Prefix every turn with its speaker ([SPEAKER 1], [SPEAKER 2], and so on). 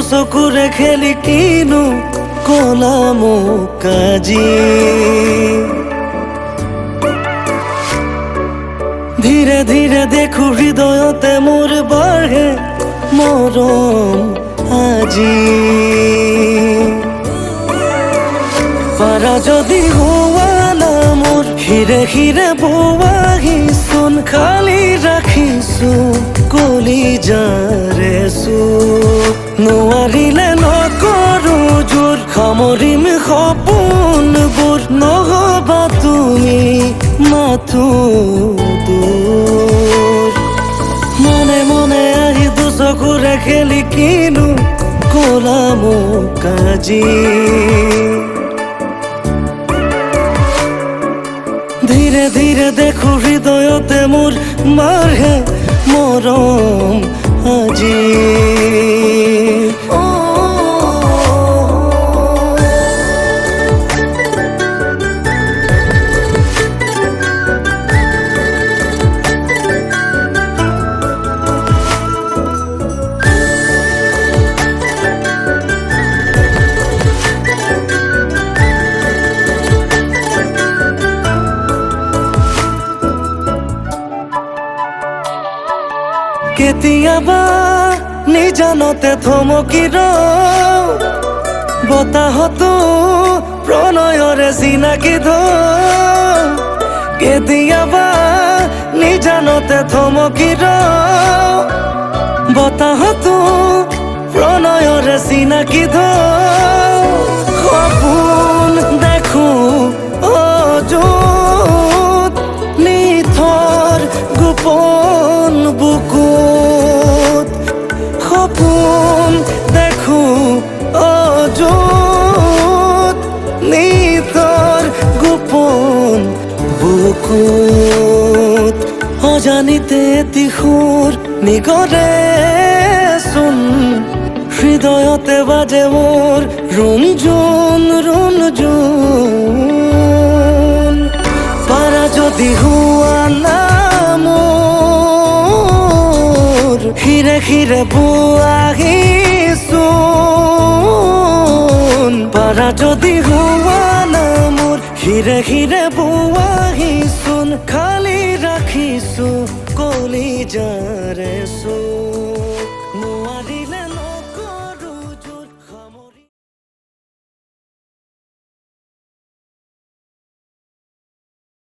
[SPEAKER 1] চকুৰে খেলি কিনো কলাম কাজি ধীৰে ধীৰে দেখো হৃদয়তে মোৰ বাঢ়ে মৰম আজি পাৰা যদি হোৱা না মোৰ হিৰে হিৰে বোৱাহিচোন খালি ৰাখিছো কলিজাৰে চুপ নোৱাৰিলে নকৰো জোৰ সামৰিম সপোনবোৰ নহবা তুমি মাথো দূৰ মনে মনে আহি দুচকুৰে খেলি কিনো কলাম কাজি ধীৰে ধীৰে দেখো হৃদয়তে মোৰ বাঢ়ে মৰম আজি কেতিয়াবা নিজানতে থমকি ৰওঁ বতাহতো প্ৰণয়ৰে চিনাকি ধওঁ কেতিয়াবা নিজানতে থমকি ৰওঁ বতাহতো প্ৰণয়ৰে চিনাকি ধওঁ সপোন দেখো অযুত নিথৰ গোপন বুকুত সপোন দেখো অযুত নিথৰ গোপন বুকুত অজানিতে তিখুৰ নিগৰে চোন হৃদয়তে বাজে মোৰ ৰুণজুণ ৰুণজুণ পাৰা যদি হোৱা না মোৰ হিৰে হিৰে বোৱাহিচোন পাৰা যদি হোৱা না মোৰ হিৰে হিৰে বোৱাহিচোন খালি ৰাখিছো কলিজাৰে